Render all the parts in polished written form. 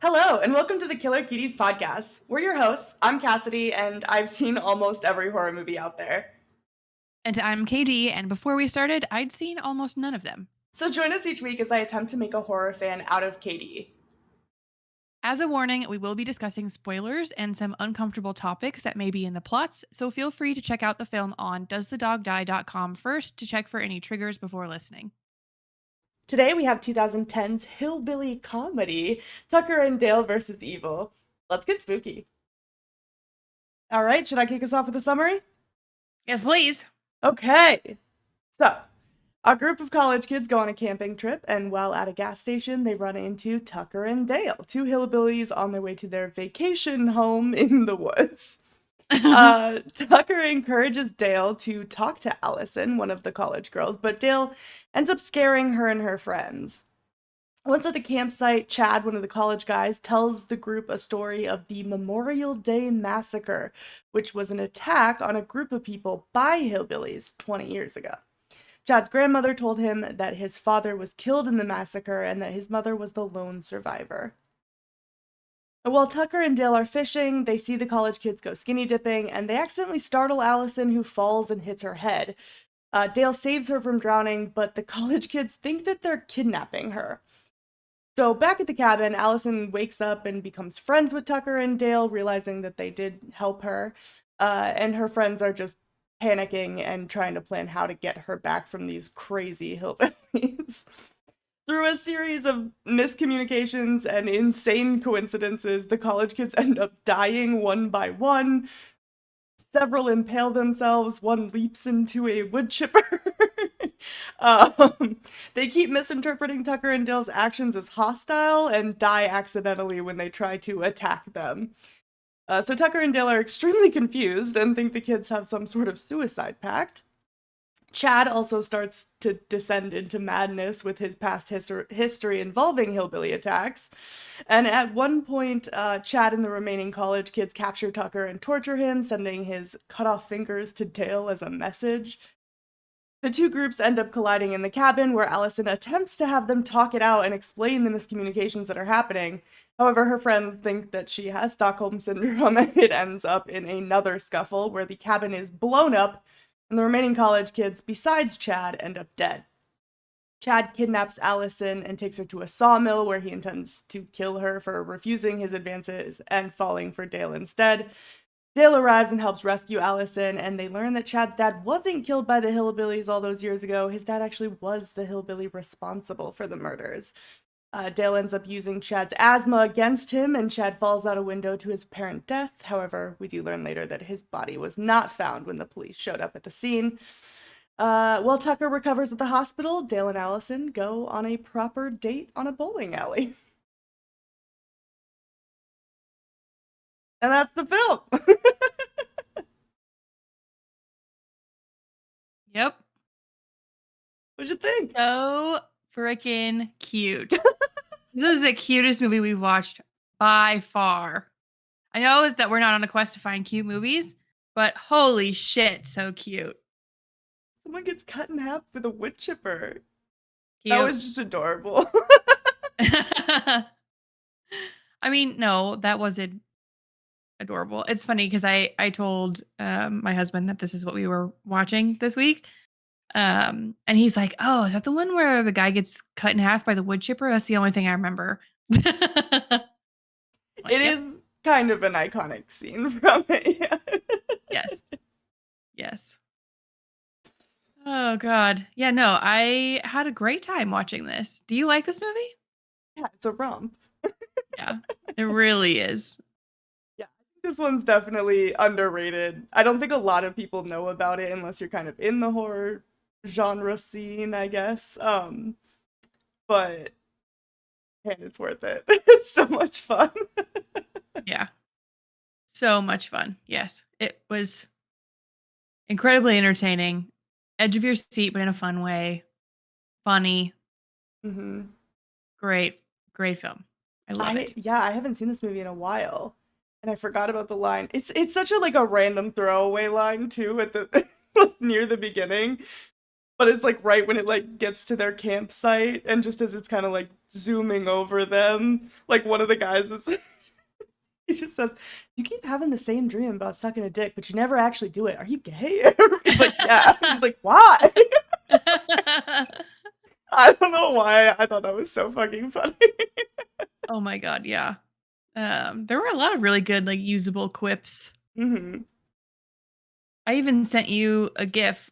Hello, and welcome to the Killer Cuties podcast. We're your hosts. I'm Cassidy, and I've seen almost every horror movie out there. And I'm KD, and before we started, I'd seen almost none of them. So join us each week as I attempt to make a horror fan out of Katie. As a warning, we will be discussing spoilers and some uncomfortable topics that may be in the plots, so feel free to check out the film on doesthedogdie.com first to check for any triggers before listening. Today we have 2010's hillbilly comedy, Tucker and Dale versus Evil. Let's get spooky. All right, should I kick us off with a summary? Yes, please. Okay, so a group of college kids go on a camping trip, and while at a gas station, they run into Tucker and Dale, two hillbillies on their way to their vacation home in the woods. Tucker encourages Dale to talk to Allison, one of the college girls, but Dale ends up scaring her and her friends. Once at the campsite, Chad, one of the college guys, tells the group a story of the Memorial Day Massacre, which was an attack on a group of people by hillbillies 20 years ago. Chad's grandmother told him that his father was killed in the massacre and that his mother was the lone survivor. While Tucker and Dale are fishing, they see the college kids go skinny dipping, and they accidentally startle Allison, who falls and hits her head. Dale saves her from drowning, but the college kids think that they're kidnapping her. So back at the cabin, Allison wakes up and becomes friends with Tucker and Dale, realizing that they did help her. And her friends are just panicking and trying to plan how to get her back from these crazy hillbillies. Through a series of miscommunications and insane coincidences, the college kids end up dying one by one. Several impale themselves, one leaps into a wood chipper. They keep misinterpreting Tucker and Dale's actions as hostile and die accidentally when they try to attack them. So Tucker and Dale are extremely confused and think the kids have some sort of suicide pact. Chad also starts to descend into madness with his past history involving hillbilly attacks. And at one point, Chad and the remaining college kids capture Tucker and torture him, sending his cut off fingers to Dale as a message. The two groups end up colliding in the cabin, where Allison attempts to have them talk it out and explain the miscommunications that are happening. However, her friends think that she has Stockholm Syndrome, and it ends up in another scuffle where the cabin is blown up and the remaining college kids, besides Chad, end up dead. Chad kidnaps Allison and takes her to a sawmill where he intends to kill her for refusing his advances and falling for Dale instead. Dale arrives and helps rescue Allison, and they learn that Chad's dad wasn't killed by the hillbillies all those years ago. His dad actually was the hillbilly responsible for the murders. Dale ends up using Chad's asthma against him, and Chad falls out a window to his apparent death. However, we do learn later that his body was not found when the police showed up at the scene. While Tucker recovers at the hospital, Dale and Allison go on a proper date on a bowling alley. And that's the film. Yep. What'd you think? So freaking cute. This is the cutest movie we've watched by far. I know that we're not on a quest to find cute movies, but holy shit, so cute. Someone gets cut in half with a wood chipper. Cute. That was just adorable. I mean, no, that wasn't adorable. It's funny because I told my husband that this is what we were watching this week. And he's like, "Oh, is that the one where the guy gets cut in half by the wood chipper? That's the only thing I remember." Like, It yep. is kind of an iconic scene from it. Yeah. Yes. Yes. Oh god. Yeah, no, I had a great time watching this. Do you like this movie? Yeah, it's a romp. Yeah. It really is. Yeah, I think this one's definitely underrated. I don't think a lot of people know about it unless you're kind of in the horror genre scene, I guess. But man, it's worth it. It's so much fun. Yeah. So much fun. Yes. It was incredibly entertaining. Edge of your seat, but in a fun way. Funny. hmm Great. Great film. I love I it. yeah, I haven't seen this movie in a while, and I forgot about the line. It's such a like a random throwaway line too at the near the beginning. but it's like right when it like gets to their campsite, and just as it's kind of like zooming over them, like one of the guys is he just says, "You keep having the same dream about sucking a dick, but you never actually do it. Are you gay?" He's like, "Yeah." He's like, "Why?" I don't know why. I thought that was so fucking funny. Oh my god, yeah. There were a lot of really good, like, usable quips. Hmm. I even sent you a GIF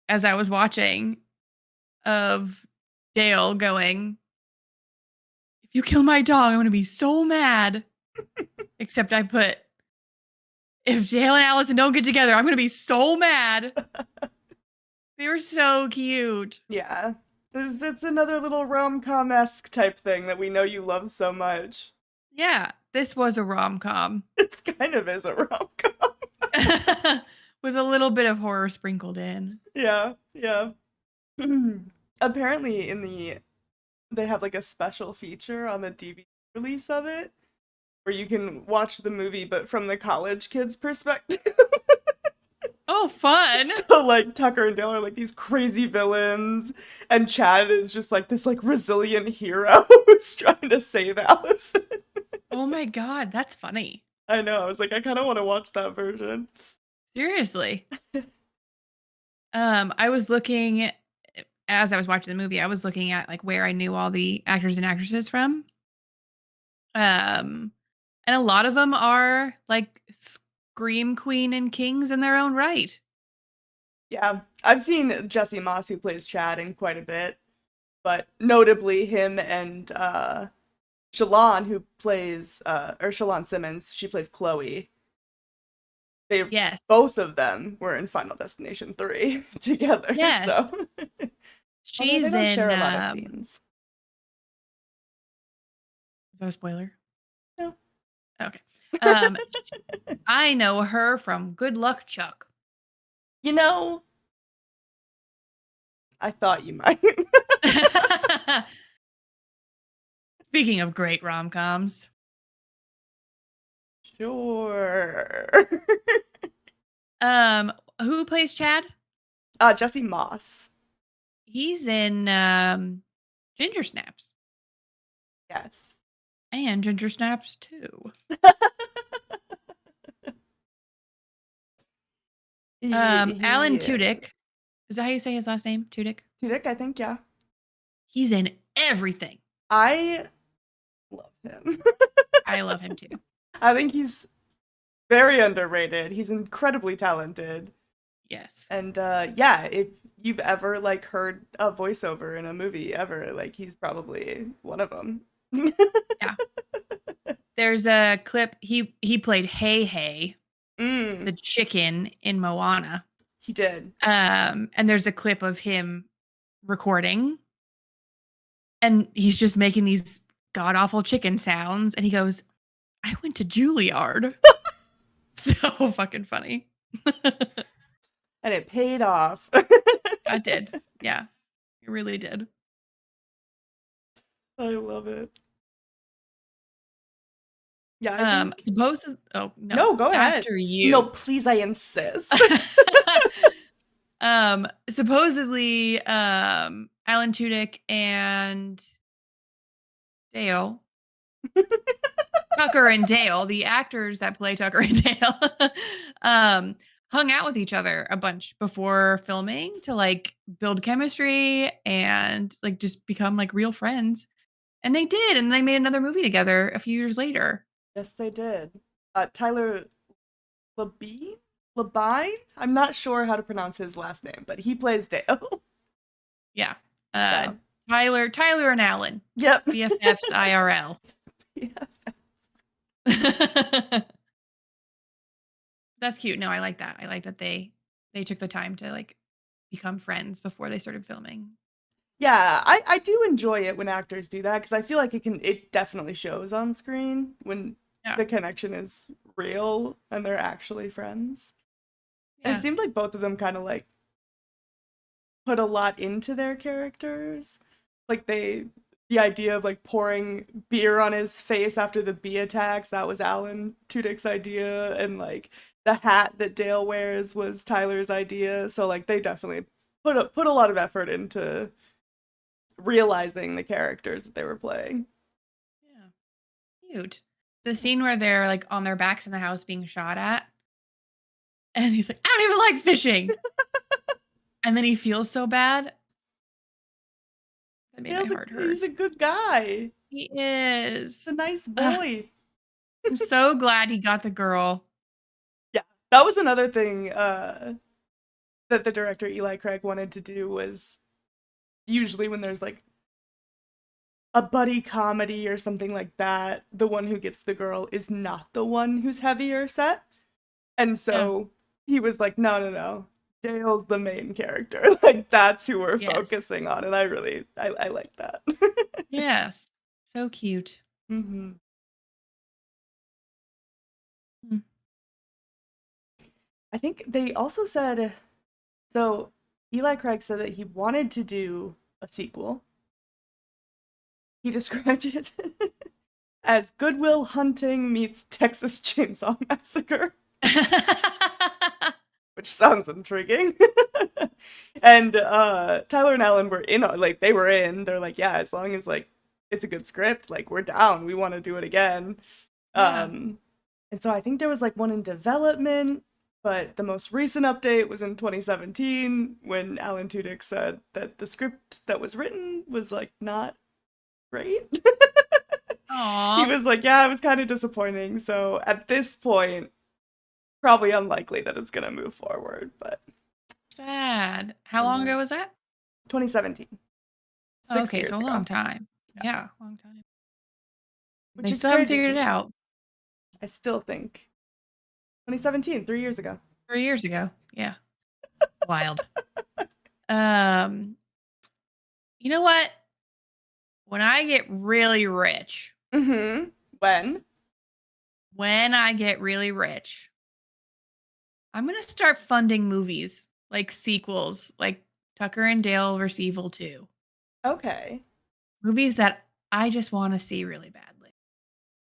as I was watching of Dale going, "If you kill my dog, I'm gonna be so mad." Except I put, "If Dale and Allison don't get together, I'm gonna be so mad." They were so cute. Yeah. That's another little rom-com-esque type thing that we know you love so much. Yeah, this was a rom-com This kind of is a rom-com. with a little bit of horror sprinkled in. Yeah, yeah. Apparently in they have like a special feature on the DVD release of it where you can watch the movie but from the college kids' perspective. Oh, fun. So like Tucker and Dale are like these crazy villains, and Chad is just like this like resilient hero who's trying to save Allison. Oh my god, that's funny. I know. I was like, I kind of want to watch that version. Seriously. I was looking as I was watching the movie, I was looking at, like, where I knew all the actors and actresses from. Um, and a lot of them are, like, scream queen and kings in their own right. Yeah, I've seen Jesse Moss who plays Chad in quite a bit, but notably him and Shalon who plays or Shalon Simmons, she plays Chloe. They Yes. both of them were in Final Destination 3 together, Yes. so although they She's don't share in, a lot of scenes. is that a spoiler? No. Okay. Um, I know her from Good Luck Chuck. You know, I thought you might. Speaking of great rom-coms. Sure. Who plays Chad? Jesse Moss. He's in, Ginger Snaps. Yes. And Ginger Snaps 2. Alan He Tudyk. Is that how you say his last name? Tudyk? Tudyk, I think, yeah. He's in everything. I love him. I love him too. I think he's very underrated. He's incredibly talented. Yes. And yeah, if you've ever like heard a voiceover in a movie ever, like he's probably one of them. Yeah. There's a clip he played Hey Hey, the Mm, chicken in Moana. he did. And there's a clip of him recording and he's just making these god awful chicken sounds and he goes, "I went to Juilliard." So fucking funny. And it paid off. I did. Yeah. It really did. I love it. Yeah, I think. Oh no. No, go ahead. After No, you. please, I insist. Supposedly, Alan Tudyk and Dale, Tucker and Dale, the actors that play Tucker and Dale, um, hung out with each other a bunch before filming to like build chemistry and like just become like real friends. And they did, and they made another movie together a few years later. Yes, they did. Tyler Labine? Labine? I'm not sure how to pronounce his last name, but he plays Dale. Yeah. Yeah. Tyler and Alan, Yep. BFFs IRL. Yeah. That's cute. No, I like that. I like that they took the time to like become friends before they started filming. Yeah, I do enjoy it when actors do that because I feel like it definitely shows on screen when Yeah. the connection is real and they're actually friends. And it Yeah. seemed like both of them kind of like put a lot into their characters. Like the idea of like pouring beer on his face after the bee attacks, that was Alan Tudyk's idea, and like the hat that Dale wears was Tyler's idea. So like they definitely put a lot of effort into realizing the characters that they were playing. Yeah. Cute. The scene where they're like on their backs in the house being shot at, and he's like, I don't even like fishing. And then he feels so bad. That made my heart He's a hurt. good guy. He He's a is. nice Ugh, boy. I'm so glad he got the girl. Yeah, that was another thing that the director Eli Craig wanted to do was usually when there's like a buddy comedy or something like that, the one who gets the girl is not the one who's heavier set. And Yeah. so he was like, no, no, no. Dale's the main character. Like that's who we're Yes. focusing on. And I like that. Yes. So cute. hmm Mm. I think they also said so Eli Craig said that he wanted to do a sequel. He described it as Goodwill Hunting meets Texas Chainsaw Massacre, which sounds intriguing. And Tyler and Alan were in, like they were in. They're like, yeah, as long as like it's a good script, like we're down. We want to do it again. Yeah. Um, and so I think there was like one in development, but the most recent update was in 2017 when Alan Tudyk said that the script that was written was like not great. He Aw. was like, yeah, it was kind of disappointing. So at this point, probably unlikely that it's gonna move forward. But Sad. How I long know ago was that? 2017, Oh, six okay, so years a long ago, time. yeah. Yeah, long time. Which They is still haven't crazy figured to it me. out. I still think 2017, 3 years ago. 3 years ago. Yeah. Wild. Um, you know what? When I get really rich, Mm-hmm. When? when I get really rich, I'm gonna start funding movies like sequels, like Tucker and Dale vs. Evil 2. Okay. Movies that I just want to see really badly.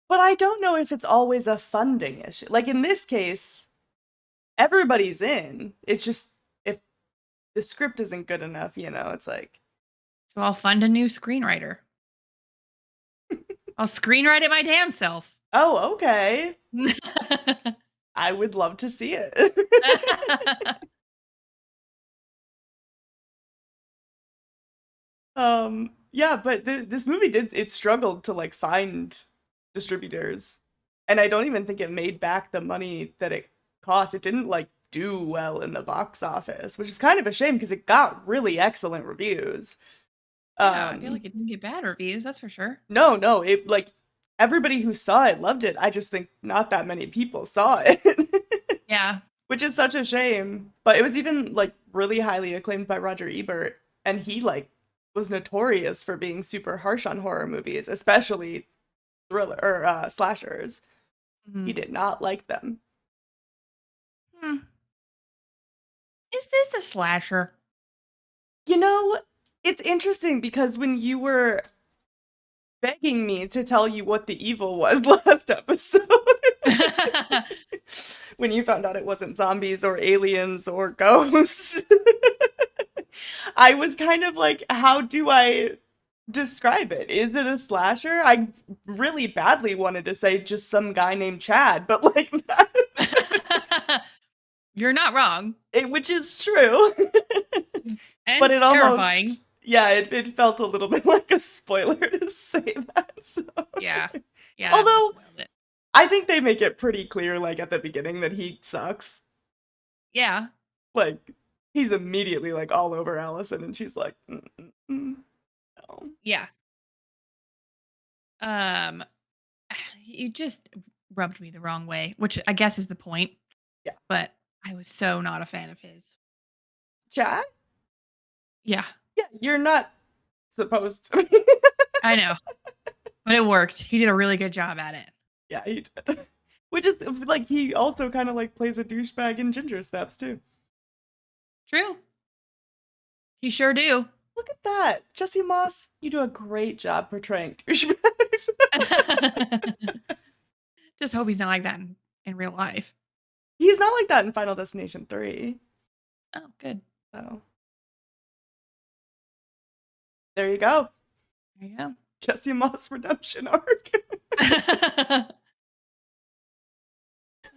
But I don't know if it's always a funding issue. Like in this case, everybody's in. It's just if the script isn't good enough, it's like, So I'll fund a new screenwriter. I'll screenwrite it my damn self. oh, okay. I would love to see it. Yeah, but this movie it struggled to like find distributors. And I don't even think it made back the money that it cost. It didn't like do well in the box office, which is kind of a shame because it got really excellent reviews. Yeah, I feel Um, like it didn't get bad reviews, that's for sure. no, no, it like everybody who saw it loved it. I just think not that many people saw it. Yeah. Which is such a shame. But it was even like really highly acclaimed by Roger Ebert, and he like was notorious for being super harsh on horror movies, especially thriller or slashers. He Mhm. did not like them. Hmm. Is this a slasher? You know, it's interesting because when you were begging me to tell you what the evil was last episode, when you found out it wasn't zombies or aliens or ghosts, I was kind of like, how do I describe it? Is it a slasher? I really badly wanted to say just some guy named Chad, but like that, You're not wrong. which is true. But And it terrifying. almost, yeah, it felt a little bit like a spoiler to say that. So. Yeah. Yeah, that would have Although spoiled it. I think they make it pretty clear, like at the beginning, that he sucks. Yeah. Like he's immediately like all over Allison, and she's like, no. Yeah. Um, you just rubbed me the wrong way, which I guess is the point, Yeah, but I was so not a fan of his. Chad. Yeah, Yeah, you're not supposed to. I know, but it worked. He did a really good job at it. Yeah, he did. Which is like he also kind of like plays a douchebag in Ginger Snaps too. True. He sure do. Look at that, Jesse Moss. You do a great job portraying douchebags. Just hope he's not like that in real life. He's not like that in Final Destination 3. Oh, good. So There you go. There you go. Jesse Moss redemption arc.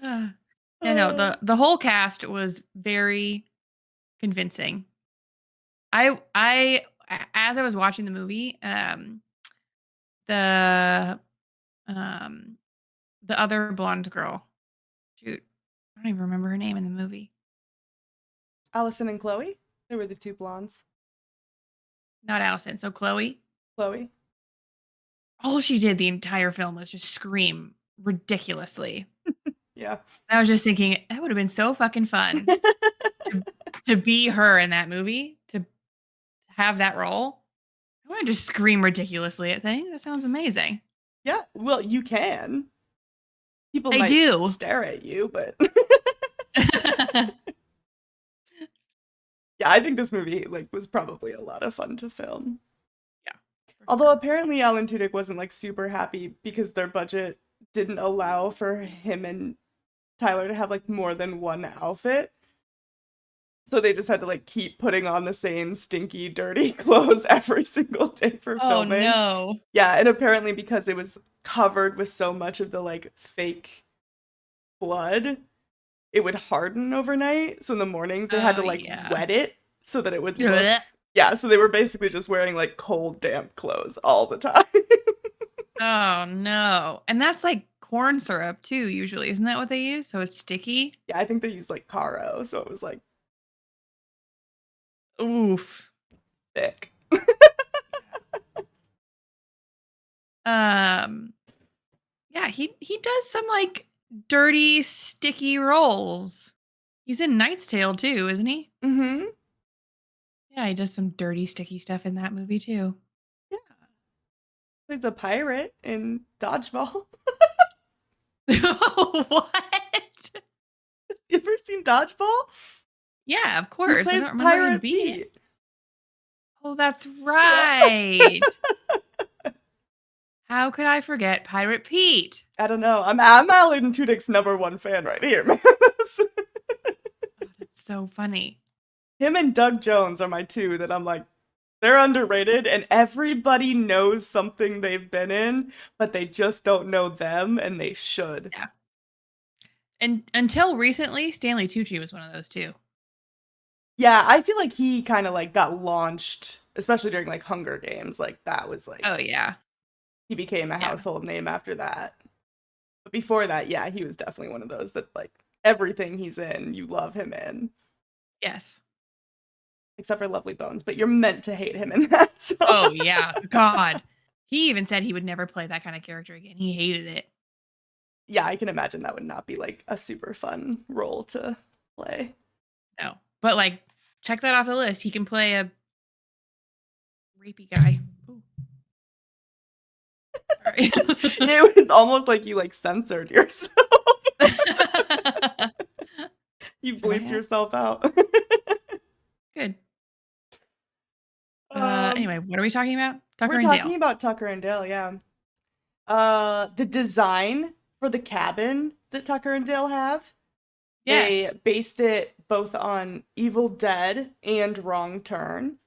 Yeah, no, Uh, the whole cast was very convincing. As I was watching the movie, the um the other blonde girl, shoot, I don't even remember her name in the movie. Allison and Chloe. They were the two blondes. Not Allison, so Chloe. Chloe. All she did the entire film was just scream ridiculously. Yeah. I was just thinking that would have been so fucking fun to to be her in that movie, to have that role. I want to just scream ridiculously at things. That sounds amazing. Yeah. Well, you can. People I might do. stare at you, but yeah, I think this movie like was probably a lot of fun to film. Yeah, for Although sure. apparently Alan Tudyk wasn't like super happy because their budget didn't allow for him and Tyler to have like more than one outfit. So they just had to like keep putting on the same stinky, dirty clothes every single day for Oh filming. no. Yeah, and apparently because it was covered with so much of the like fake blood, it would harden overnight. So in the mornings they had Oh to like yeah. wet it so that it would look. Blech. Yeah, so they were basically just wearing like cold, damp clothes all the time. Oh no. And that's like corn syrup too, usually. Isn't that what they use? So it's sticky? Yeah, I think they used like Caro, so it was like Oof. thick. Yeah. Yeah, he does some like dirty, sticky rolls. He's in Knight's Tale too, isn't he? Mm-hmm. Yeah, he does some dirty, sticky stuff in that movie too. Yeah. He's a pirate in Dodgeball. What? You ever seen Dodgeball? Yeah, of He course. I plays don't remember him Pirate being it. Pete. Oh, that's Yeah. right. How could I forget Pirate Pete? I don't know. I'm Alan Tudyk's #1 fan right here, man. Oh, that's so funny. Him and Doug Jones are my two that I'm like, they're underrated and everybody knows something they've been in, but they just don't know them and they should. Yeah. And until recently, Stanley Tucci was one of those too. Yeah, I feel like he kind of like got launched, especially during like Hunger Games. Like that was Oh like yeah. he became a Yeah. household name after that. But before that, yeah, he was definitely one of those that like everything he's in, you love him in, Yes. except for Lovely Bones, but you're meant to hate him in that. So Oh yeah. God. He even said he would never play that kind of character again. He hated it. yeah, I can imagine that would not be like a super fun role to play. No. But like check that off the list. He can play a rapey guy. Ooh, sorry. It was almost like you like censored yourself. You Should I bleeped have? yourself out. Good. um, Anyway, what are we talking about? Tucker we're and talking Dale. about Tucker and Dale, yeah. The design for the cabin that Tucker and Dale have, they Yes. based it both on Evil Dead and Wrong Turn.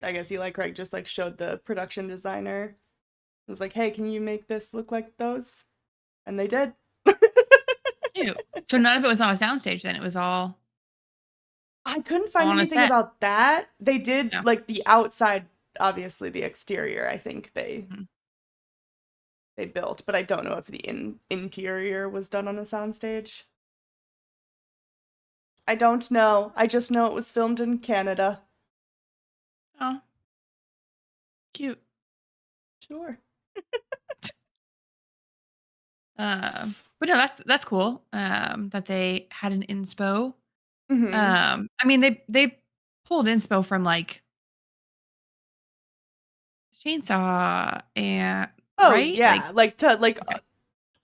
I guess Eli Craig just like showed the production designer. It was like, hey, can you make this look like those? And they did. Cute. So none of it was on a soundstage then. It was all I couldn't find on a anything set. about that. They did Yeah. like the outside, obviously the exterior, I think Mhm. they built, but I don't know if the interior was done on a soundstage. I don't know. I just know it was filmed in Canada. Oh, cute. Sure. But no, that's cool. That they had an inspo. Mm-hmm. I mean they pulled inspo from like Chainsaw and Oh right? Like yeah, like to like okay.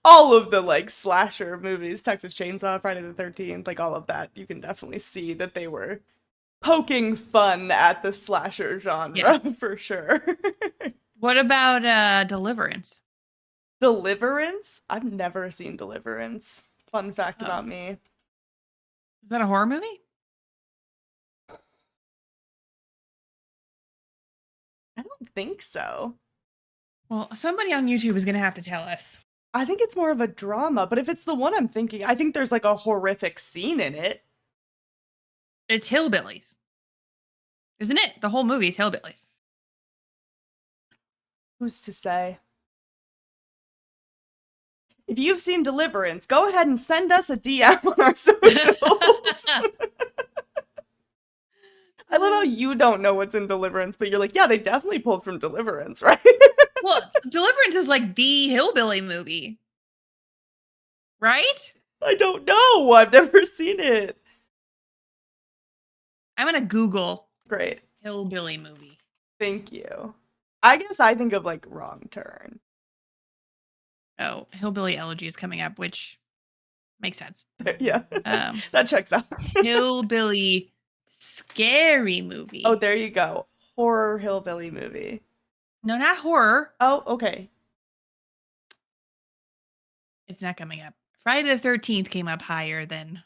all of the like slasher movies, Texas Chainsaw, Friday the 13th, like all of that, you can definitely see that they were poking fun at the slasher genre Yes. for sure. What about Deliverance? Deliverance? I've never seen Deliverance. Fun fact Oh. about me. Is that a horror movie? think so. Well, somebody on YouTube is gonna have to tell us. I think it's more of a drama, but if it's the one I'm thinking, I think there's like a horrific scene in it. It's hillbillies, isn't it? The whole movie is hillbillies. Who's to say? If you've seen Deliverance, go ahead and send us a DM on our socials. I love how you don't know what's in Deliverance, but you're like, yeah, they definitely pulled from Deliverance, right? Well, Deliverance is like the hillbilly movie, right? I don't know. I've never seen it. I'm gonna Google Great. hillbilly movie. Thank you. I guess I think of like Wrong Turn. Oh, hillbilly elegy is coming up, which makes sense. Yeah. Um, That checks out. hillbilly scary movie. Oh, there you go. Horror hillbilly movie. No, not horror. Oh, okay. It's not coming up. Friday the 13th came up higher than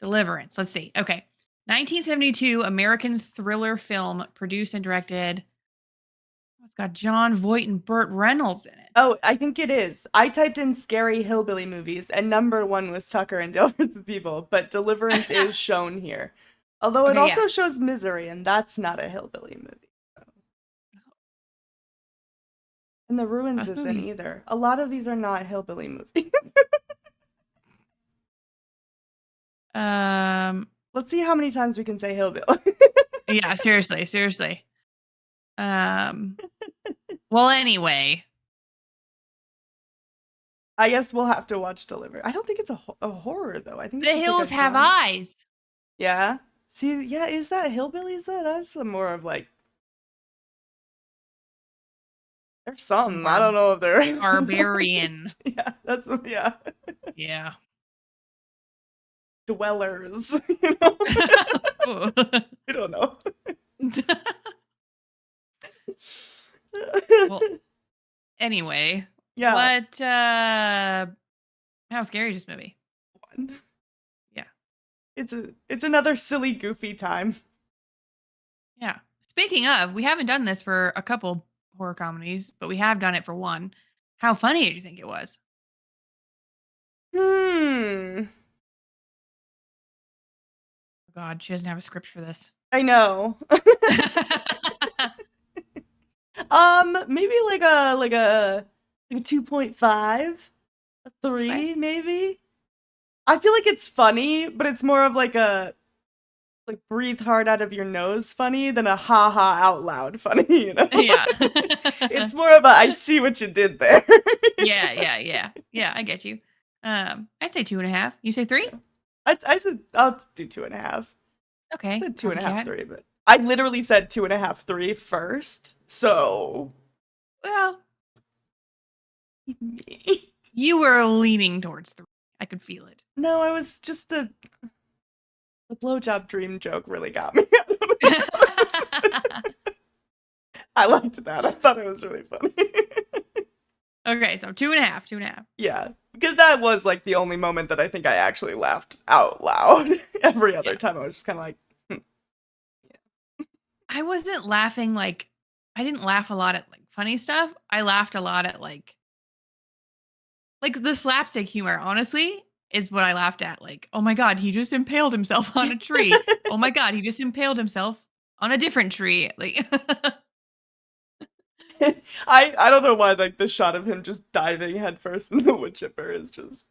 Deliverance. Let's see. Okay. 1972 American thriller film produced and directed. It's got John Voight and Burt Reynolds in it. Oh, I think it is. I typed in scary hillbilly movies, and number one was Tucker and Dale vs. Evil, but Deliverance is shown here. Although it Okay, also yeah. shows Misery, and that's not a hillbilly movie. And The Ruins Those isn't movies. either. A lot of these are not hillbilly movies. Let's see how many times we can say hillbilly. Yeah, seriously. Well, anyway. I guess we'll have to watch Deliver. I don't think it's a horror, though. I think The it's just Hills like a Have drama. Eyes. Yeah? See, yeah, is that hillbillies, though? That's more of like... There's Some some. I don't know if they're... barbarian. Yeah, that's... Yeah. Yeah. Dwellers, you know? I don't know. Well, anyway. Yeah. What how scary is this movie? Yeah. It's another silly, goofy time. Yeah. Speaking of, we haven't done this for a couple horror comedies, but we have done it for one. How funny did you think it was? Hmm. Oh God, she doesn't have a script for this. I know. Maybe like a 2.5, a 3, Okay. maybe. I feel like it's funny, but it's more of like a like breathe hard out of your nose funny than a ha ha out loud funny, you know? Yeah. It's more of a I see what you did there. Yeah. Yeah, I get you. I'd say 2.5. You say 3? I said I'll do 2.5. I Okay. said 2.5, Copycat. 3, but I literally said 2.5, 3 first. So Well, you were leaning towards 3. I could feel it. no, I was just the blowjob dream joke really got me. I liked that. I thought it was really funny. Okay, so 2.5. Yeah, because that was like the only moment that I think I actually laughed out loud. Every other time I was just kind of like, I wasn't laughing like I didn't laugh a lot at like funny stuff. I laughed a lot at like the slapstick humor, honestly, is what I laughed at. Like, oh my God, he just impaled himself on a tree. Oh my God, he just impaled himself on a different tree. Like I don't know why like the shot of him just diving headfirst into the wood chipper is just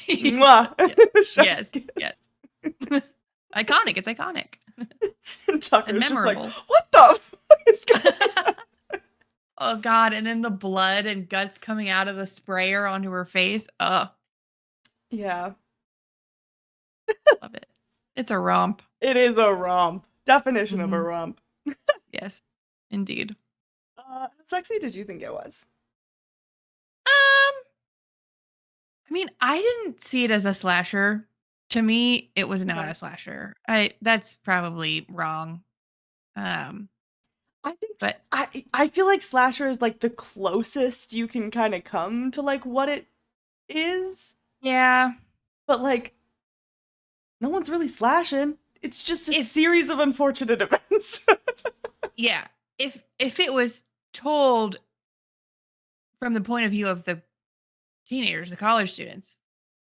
mwah. Yes. Iconic. It's iconic. And Tucker's And just like, memorable. what the fuck is going on? Oh God, and then the blood and guts coming out of the sprayer onto her face. Yeah, Love it. It's a romp. it is a romp. Definition of a Mhm. romp. Yes, indeed. How sexy did you think it was? I mean, I didn't see it as a slasher. To me, it was not Okay. a slasher. That's probably wrong. Um, I think but I feel like slasher is like the closest you can kind of come to like what it is, yeah, but like no one's really slashing. It's just a If series of unfortunate events. yeah, if it was told from the point of view of the teenagers, the college students,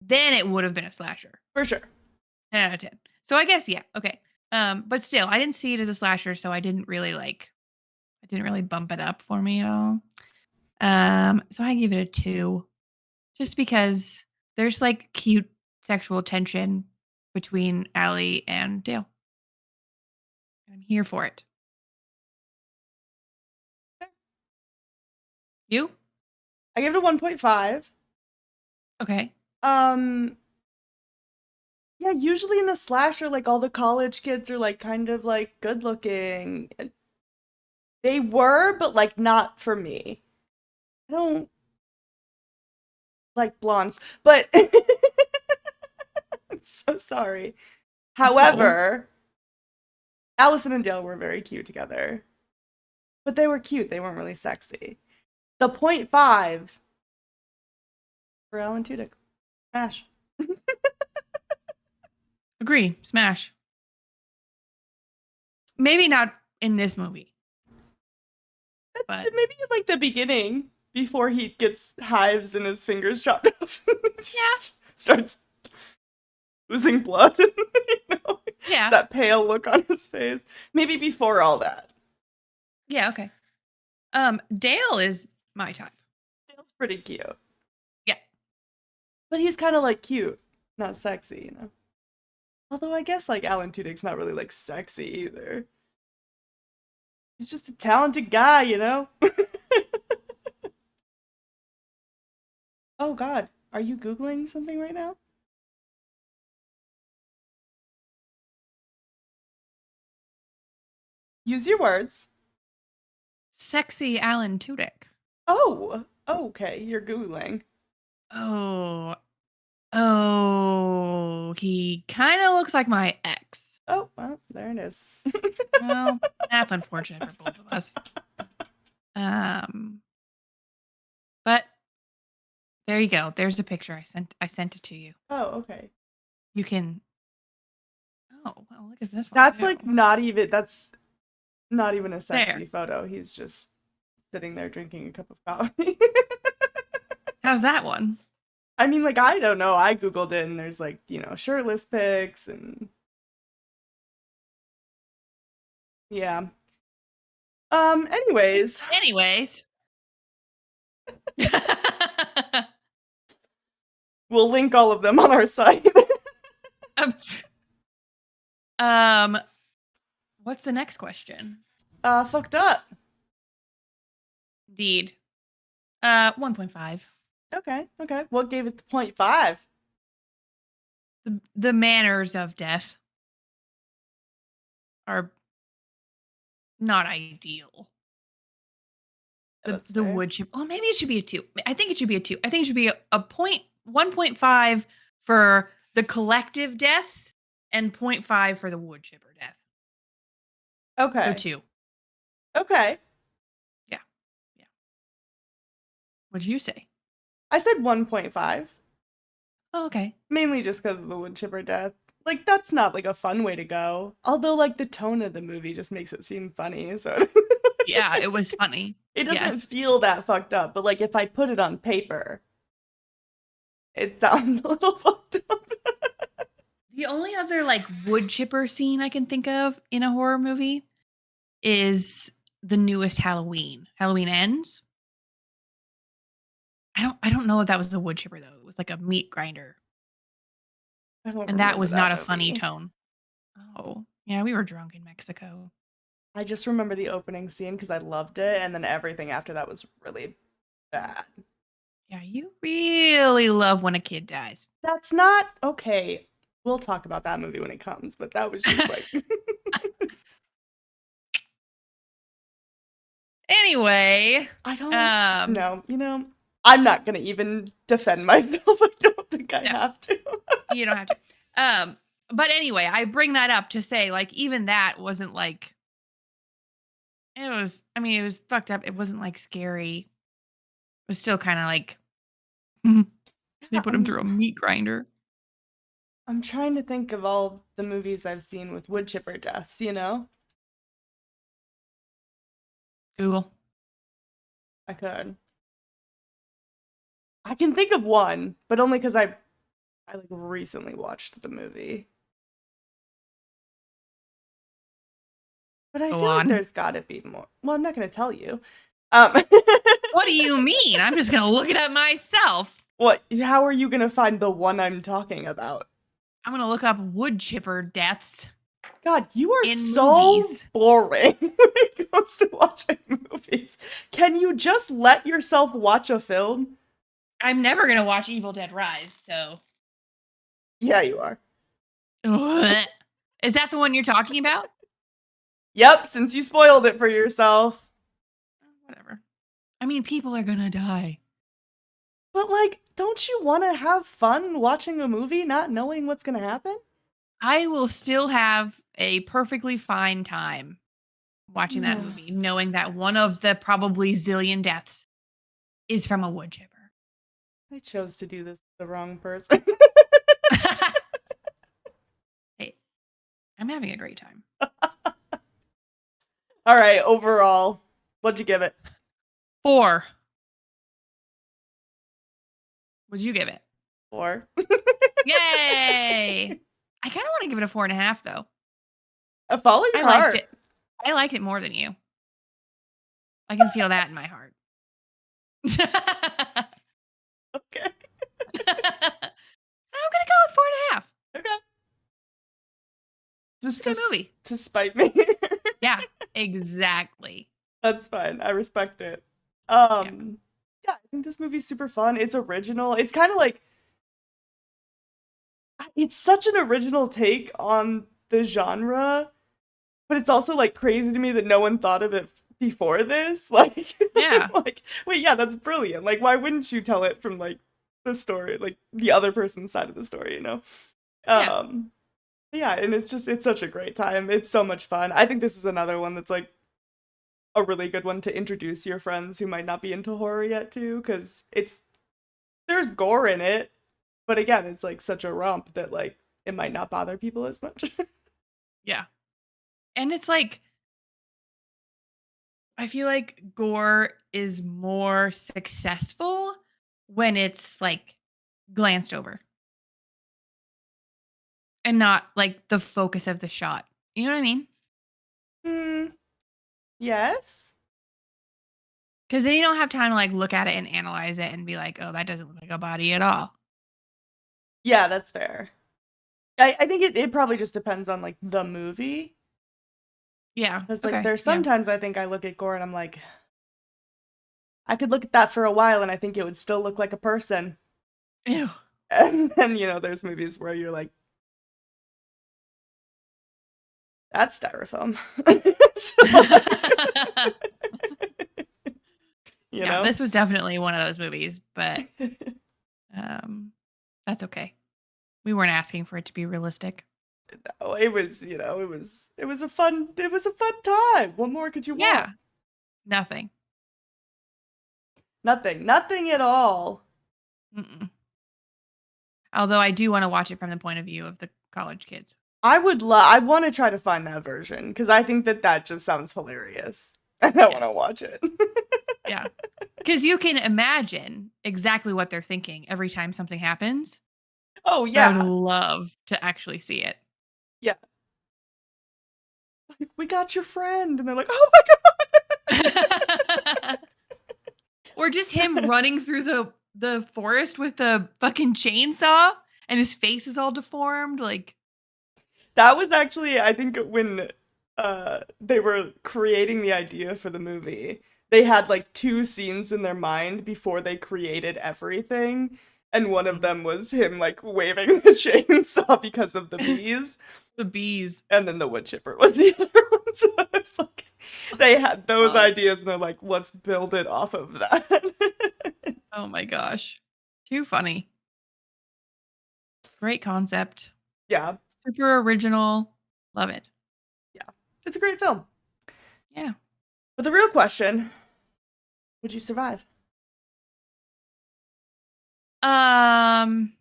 then it would have been a slasher. For sure. 10 out of 10. So I guess yeah, okay. But still, I didn't see it as a slasher, so I didn't really bump it up for me at all. So I give it a 2 just because there's like cute sexual tension between Allie and Dale. I'm here for it. You? I give it a 1.5. Okay. Um, yeah, usually in a slasher, like all the college kids are like kind of like good looking. They were, but like not for me. I don't like blondes, but I'm so sorry. Oh, However, Allison and Dale were very cute together. But they were cute, they weren't really sexy. The point five for Alan Tudyk. Smash. agree. Smash. Maybe not in this movie, but Maybe in like the beginning, before he gets hives and his fingers chopped off, yeah, starts oozing blood. It's yeah, that pale look on his face. Maybe before all that. yeah. Okay. Dale is my type. Dale's pretty cute. Yeah. But he's kind of like cute, not sexy. Although I guess like Alan Tudyk's not really like sexy either. He's just a talented guy. Oh God, are you Googling something right now? Use your words. Sexy Alan Tudyk. Oh, okay, you're Googling. Oh, oh, he kind of looks like my ex. Oh, well, there it is. Well, that's unfortunate for both of us. Um, but there you go. There's a picture I sent it to you. Oh, okay. You can. Oh, well, look at this one That's too. like not even a There. sexy photo. He's just sitting there drinking a cup of coffee. How's that one? I mean, like I don't know. I googled it and there's like, shirtless pics and yeah. Anyways, Anyways. we'll link all of them on our site. um, um, what's the next question? Fucked up. Indeed. 1.5. Okay. What gave it the 0.5? The manners of death are not ideal. Yeah, The that's the fair. wood chip. Well, maybe it should be a 2. I think it should be a 2. I think it should be a point 1.5 for the collective deaths and point 0.5 for the wood chipper death. So Okay. 2. Okay. Yeah. Yeah. What'd you say? I said 1.5. Oh, okay. Mainly just because of the wood chipper death. Like, that's not like a fun way to go. Although, like, the tone of the movie just makes it seem funny. So Yeah, it was funny. it doesn't Yes. feel that fucked up. But, like, if I put it on paper, it sounds a little fucked up. The only other like wood chipper scene I can think of in a horror movie is the newest Halloween. Halloween Ends. I don't know if that was a wood chipper though. It was like a meat grinder. I don't And that remember was that not a funny movie. tone. Oh. Yeah, we were drunk in Mexico. I just remember the opening scene because I loved it. And then everything after that was really bad. Yeah, you really love when a kid dies. That's not okay. We'll talk about that movie when it comes. But that was just like. Anyway, I don't um know. I'm not gonna even defend myself. I don't think I no, have to. you don't have to. But anyway, I bring that up to say like even that wasn't like it was I mean it was fucked up. It wasn't like scary. It was still kind of like they Yeah, put him through a meat grinder. I'm trying to think of all the movies I've seen with wood chipper deaths, you know? Google. I could. I can think of one, but only because I like recently watched the movie. But I Go feel like on. there's gotta be more. Well, I'm not gonna tell you. What do you mean? I'm just gonna look it up myself. What? How are you gonna find the one I'm talking about? I'm gonna look up wood chipper deaths God, you are in so movies. boring when it comes to watching movies. Can you just let yourself watch a film? I'm never gonna watch Evil Dead Rise, so. Yeah, you are. Is that the one you're talking about? Yep, since you spoiled it for yourself. Whatever. I mean, people are gonna die. But, like, don't you want to have fun watching a movie not knowing what's gonna happen? I will still have a perfectly fine time watching that movie, knowing that one of the probably zillion deaths is from a wood chipper. I chose to do this with the wrong person. Hey, I'm having a great time. All right, overall, what'd you give it? 4. What'd you give it? 4. Yay! I kind of want to give it a 4.5 though. Follow I your liked heart. it. I liked it more than you. I can feel that in my heart. I'm Okay. gonna go with 4.5. Okay. It's Just a good movie. to spite me. Yeah, exactly. That's fine. I respect it. Yeah. Yeah, I think this movie's super fun. It's original. It's kind of like it's such an original take on the genre, but it's also like crazy to me that no one thought of it before this. Like Yeah. like wait, yeah, that's brilliant. Like why wouldn't you tell it from like the story, like the other person's side of the story, you know? Yeah. Um yeah, and it's such a great time. It's so much fun. I think this is another one that's like a really good one to introduce your friends who might not be into horror yet too, because it's there's gore in it, but again, it's like such a romp that like it might not bother people as much. Yeah. And it's like, I feel like gore is more successful when it's like glanced over and not like the focus of the shot. You know what I mean? Hmm. Yes. Because then you don't have time to like look at it and analyze it and be like, oh, that doesn't look like a body at all. Yeah, that's fair. I think it probably just depends on like the movie. Yeah. Because like Okay. there's Yeah. sometimes I think I look at gore and I'm like, I could look at that for a while and I think it would still look like a person. Ew. And then, you know, there's movies where you're like, that's styrofoam. So, you Yeah. know? This was definitely one of those movies, but um, that's okay. We weren't asking for it to be realistic. No, it was, you know, it was a fun time. What more could you want? Yeah. Nothing. Nothing. Nothing at all. Mm-mm. Although I do want to watch it from the point of view of the college kids. I want to try to find that version because I think that that just sounds hilarious. And I want to Yes. watch it. Yeah. Because you can imagine exactly what they're thinking every time something happens. Oh But I would yeah. love to actually see it. Yeah. Like, we got your friend and they're like, "Oh my Or just him running through the forest with the fucking chainsaw and his face is all deformed. Like, That was actually, I think, when they were creating the idea for the movie. They had like two scenes in their mind before they created everything, and one of them was him like waving the chainsaw because of the bees, the bees. and then the wood chipper was the other one. So it's like they had those God. ideas, and they're like, let's build it off of that. Oh my gosh. Too funny. Great concept. Yeah, Super original. Love it. yeah, it's a great film. Yeah. But the real question: would you survive? Um,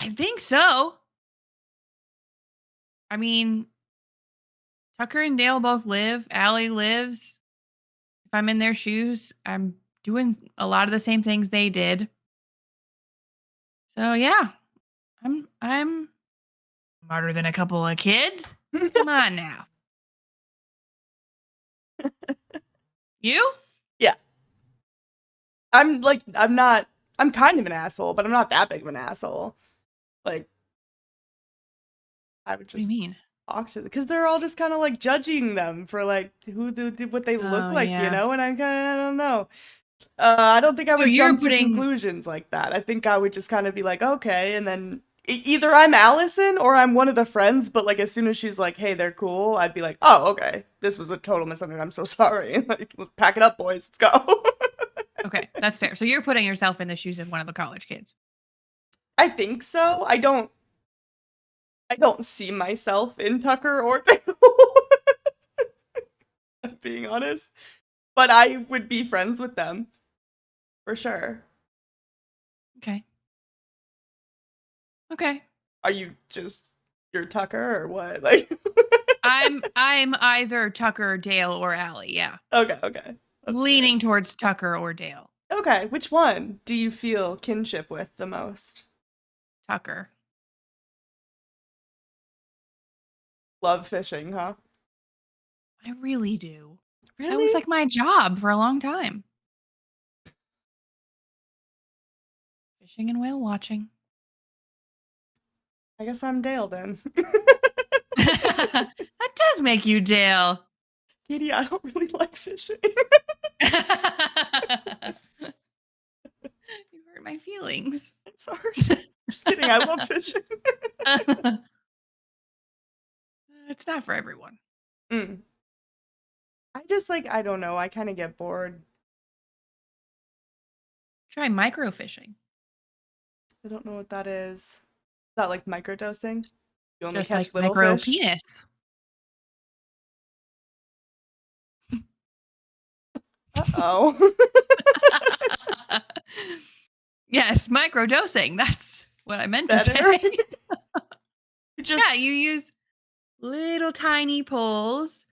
I think so. I mean, Tucker and Dale both live. Allie lives. If I'm in their shoes, I'm doing a lot of the same things they did. So yeah, I'm smarter than a couple of kids. Come on now. You? Yeah. I'm kind of an asshole, but I'm not that big of an asshole. Like, I would What do you just mean? talk to them because they're all just kind of like judging them for like what they look Oh like, yeah. and I don't know. I don't think I So would you're jump to putting conclusions like that. I think I would just kind of be like, okay, and then either I'm Allison or I'm one of the friends, but like as soon as she's like, hey, they're cool, I'd be like, oh, okay, this was a total misunderstanding. I'm so sorry. Like, pack it up, boys. Let's go. okay, that's fair. So you're putting yourself in the shoes of one of the college kids. I think so. I don't see myself in Tucker or Dale. I'm being honest, but I would be friends with them for sure. Okay. Okay. Are you just you're Tucker or what? Like, I'm either Tucker, Dale, or Allie. Yeah. okay, okay, that's fair. Leaning towards Tucker or Dale. Okay, which one do you feel kinship with the most? Tucker. Love fishing, huh? I really do. That was Really? like my job for a long time. Fishing and whale watching. I guess I'm Dale then. That does make you Dale. Katie, I don't really like fishing. You hurt my feelings. I'm sorry. Just kidding. I love fishing. It's not for everyone. Mm. I just like I don't know. I kind of get bored. Try microfishing. I don't know what that is. Is that like microdosing? You only Just catch like little micro fish? penis. Uh-oh. Yes, microdosing. That's what I meant to Better. say. Yeah, Just you use little tiny poles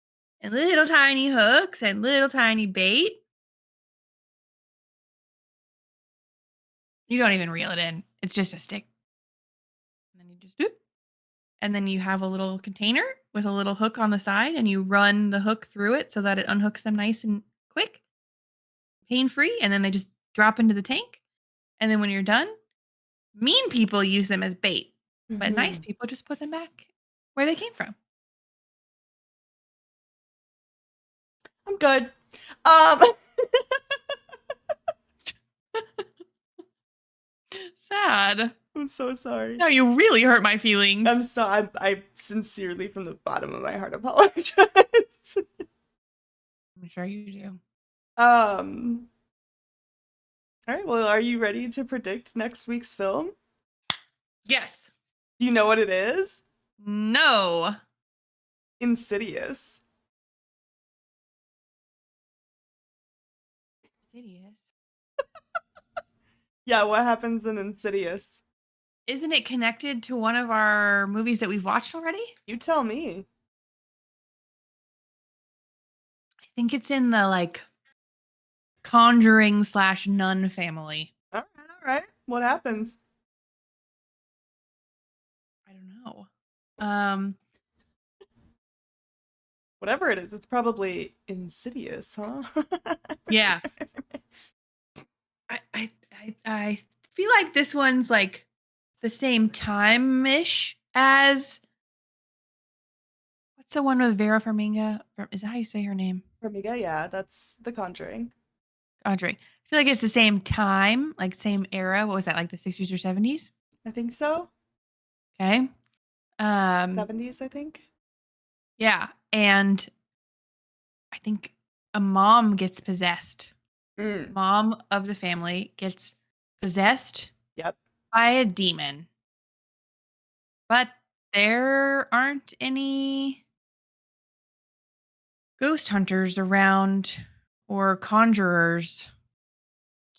and little tiny hooks and little tiny bait. You don't even reel it in. It's just a stick. And then you just do. And then you have a little container with a little hook on the side and you run the hook through it so that it unhooks them nice and quick, pain free. And then they just drop into the tank. And then when you're done, mean people use them as bait, but nice mhm. people just put them back where they came from. I'm good. Um Sad. I'm so sorry. No, you really hurt my I'm feelings. so I sincerely from the bottom of my heart apologize. I'm sure you do. um all right, well, are you ready to predict next week's film? Yes. Do you know what it is? No. Insidious. Insidious. Yeah, what happens in Insidious? Isn't it connected to one of our movies that we've watched already? You tell me. I think it's in the like Conjuring slash Nun family. All right, all right. What happens? I don't know. Um, Whatever it is, it's probably insidious, huh? yeah. I feel like this one's like the same time ish as what's the one with Vera Farmiga? Is that how you say her name? Formiga, yeah, that's The Conjuring. Audrey. I feel like it's the same time, like same era. What was that, like the 60s or 70s? I think so. Okay. Um, 70s, I think. yeah. And I think a mom gets possessed. Mm, Mom of the family gets possessed yep. by a demon. But there aren't any ghost hunters around or conjurers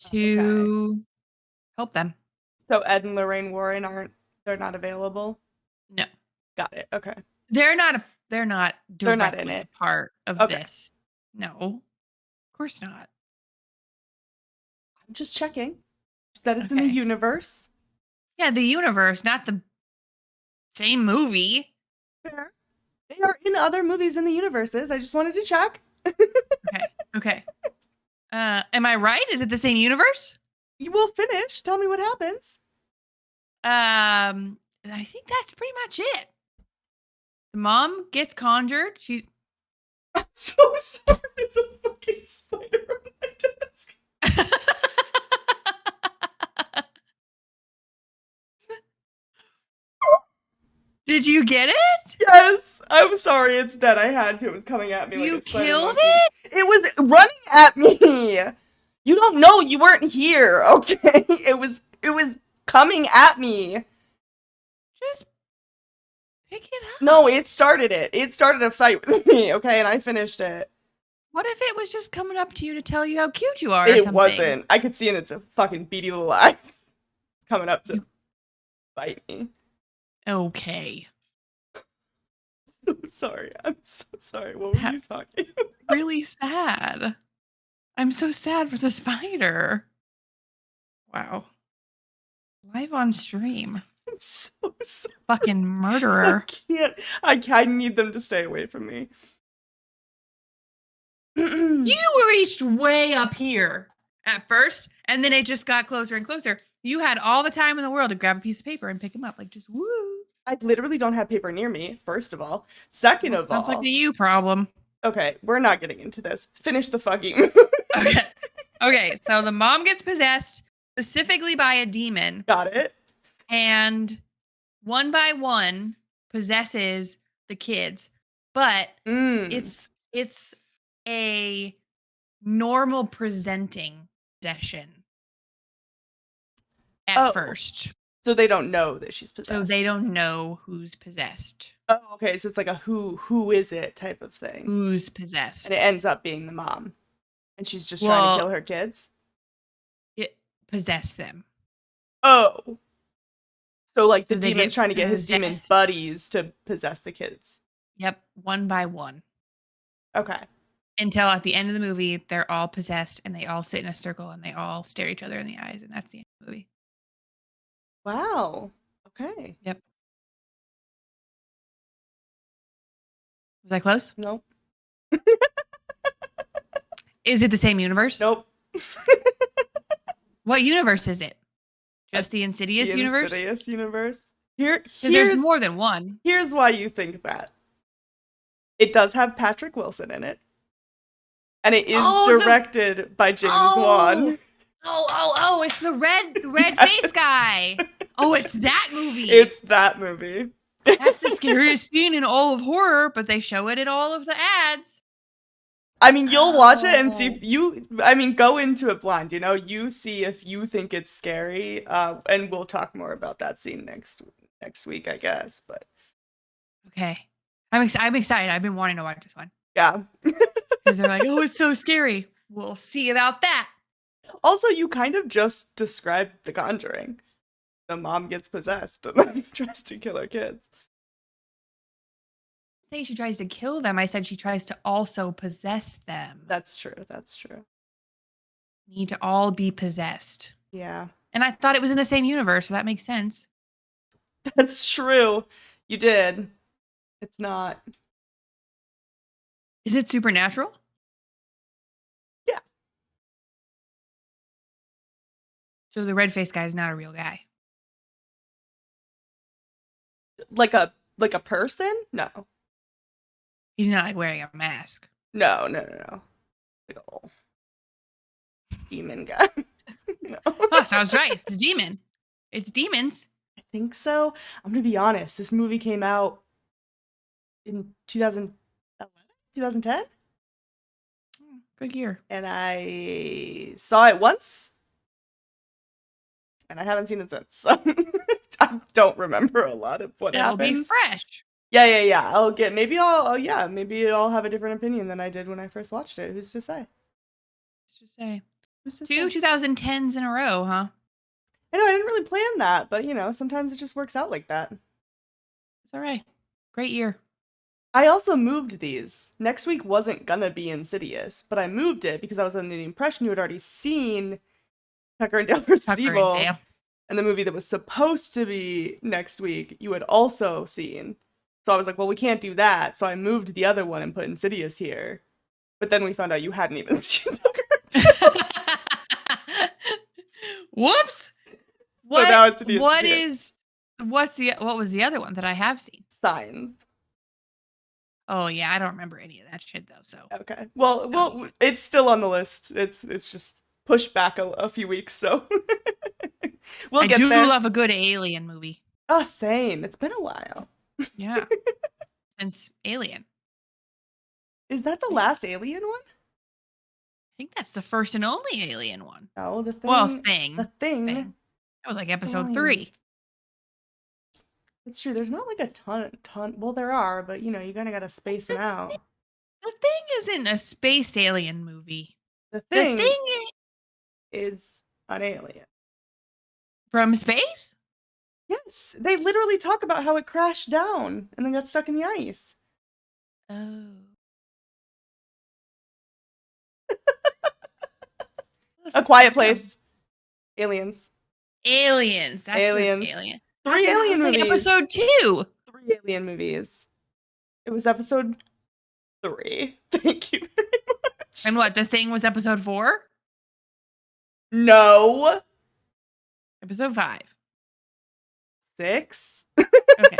Okay. to help them. So Ed and Lorraine Warren aren't They're not available. No. Got it. Okay. They're not They're not in directly it. a part of Okay. this. No. Of course not. I'm just checking. You said it's in the Okay. universe. Yeah, the universe, not the same movie. Fair. They are in other movies in the universes. I just wanted to check. Okay. Okay. Am I right? Is it the same universe? You will finish. Tell me what happens. I think that's pretty much it. The mom gets conjured. She's I'm so sorry. There's a fucking spider on my desk. Did you get it? Yes. I'm sorry. It's dead. I had to. It was coming at me like You a spider killed monkey. it? It was running at me. You don't know. You weren't here. Okay. It was coming at me. Just pick it up. No, it started it. It started a fight with me, okay, and I finished it. What if it was just coming up to you to tell you how cute you are or It something? wasn't. I could see in its fucking beady little eyes coming up to You- bite me. Okay. So sorry. I'm so sorry. What were you talking about? Really sad. I'm so sad for the spider. Wow. Live on stream. I'm so sorry. Fucking I murderer. can't. I need them to stay away from me. You reached way up here at first, and then it just got closer and closer. You had all the time in the world to grab a piece of paper and pick him up, like just woo. I literally don't have paper near me, first of all. Second Well, of sounds like all, a you problem. okay, we're not getting into this. Finish the fucking movie. Okay. Okay, so the mom gets possessed specifically by a demon, Got it. and one by one possesses the kids. But it's a normal presenting possession at Oh, first. so they don't know that she's possessed. So they don't know who's possessed. Oh, okay. So it's like a who is it type of thing. Who's possessed. And it ends up being the mom. And she's just trying to kill her kids. It possessed them. Oh. So like the So they demon's get trying to get his demon possessed. buddies to possess the kids. Yep, one by one. Okay. Until at the end of the movie, they're all possessed and they all sit in a circle and they all stare each other in the eyes, and that's the end of the movie. Wow. Okay. Yep. Was I close? Nope. Is it the same universe? Nope. What universe is it? Just the Insidious The universe? Insidious universe. Because there's more than one. Here's why you think that. It does have Patrick Wilson in it. And it is directed by James Wan. Oh, it's the red Yes. face guy. Oh, it's that movie. It's that movie. That's the scariest scene in all of horror, but they show it in all of the ads. I mean, you'll watch it and see if go into it blind, you see if you think it's scary, and we'll talk more about that scene next week, I guess, but. Okay. I'm excited. I've been wanting to watch this one. Yeah. Because they're like, oh, it's so scary. We'll see about that. Also, you kind of just described The Conjuring. The mom gets possessed and then tries to kill her kids. I say she tries to kill them. I said she tries to also possess them. That's true. That's true. Need to all be possessed. Yeah. And I thought it was in the same universe, so that makes sense. That's true. You did. It's not. Is it supernatural? Yeah. So the red face guy is not a real guy. Like a person? No. He's not like wearing a mask. No. Like a little demon guy. No. Oh, sounds right. It's a demon. It's demons. I think so. I'm gonna be honest. This movie came out in 2011, 2010, Good year. and I saw it once, and I haven't seen it since. So I don't remember a lot of what It'll happens. be fresh. Yeah. Maybe I'll have a different opinion than I did when I first watched it. Who's to say? Let's just say Who's to two say? 2010s in a row, huh? I know I didn't really plan that, but sometimes it just works out like that. It's all right. Great year. I also moved these. Next week wasn't gonna be Insidious, but I moved it because I was under the impression you had already seen Tucker and Dale versus Tucker and Evil, Dale. and the movie that was supposed to be next week you had also seen. So I was like, well, we can't do that. So I moved the other one and put Insidious here. But then we found out you hadn't even seen Tucker and Dale's. Whoops. So What now Insidious is what here. is what was the other one that I have seen? Signs. Oh yeah, I don't remember any of that shit though. So Okay. Well, don't need well, it's still on the list. It's just pushed back a few weeks, so we'll I get do there. love a good alien movie. Oh, same. It's been a while. Yeah. Since Alien. Is that the Yeah. last Alien one? I think that's the first and only Alien one. No, the Well, thing. The thing. thing. Thing. That was like episode Fine. 3. It's true. There's not like a ton. Well, there are, but you kind of gotta space them The, out. the thing isn't a space alien movie. The The thing thing is is an alien. from space? Yes, they literally talk about how it crashed down and then got stuck in the ice. Oh. A Quiet Place. Aliens. Aliens. That's the Aliens. alien. I was 3 alien saying movies. episode 2. 3 alien movies. It was episode 3. Thank you very much. And what? The thing was episode 4? No. Episode 5. 6. Okay.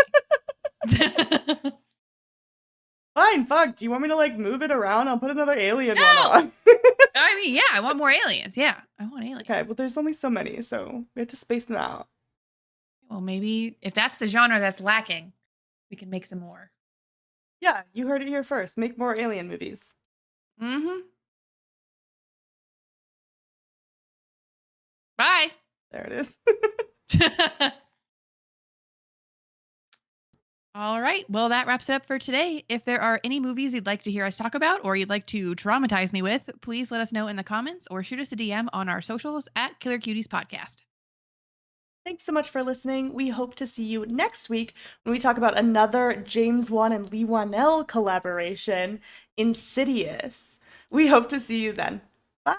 Fine, fuck. Do you want me to move it around? I'll put another alien No! one on. I mean, yeah, I want more aliens. Yeah, I want aliens. Okay, well, there's only so many, so we have to space them out. Well, maybe if that's the genre that's lacking, we can make some more. Yeah, you heard it here first. Make more alien movies. Mm-hmm. Bye. There it is. All right. Well, that wraps it up for today. If there are any movies you'd like to hear us talk about or you'd like to traumatize me with, please let us know in the comments or shoot us a DM on our socials at Killer Cuties Podcast. Thanks so much for listening. We hope to see you next week when we talk about another James Wan and Lee Wanell collaboration, Insidious. We hope to see you then. Bye.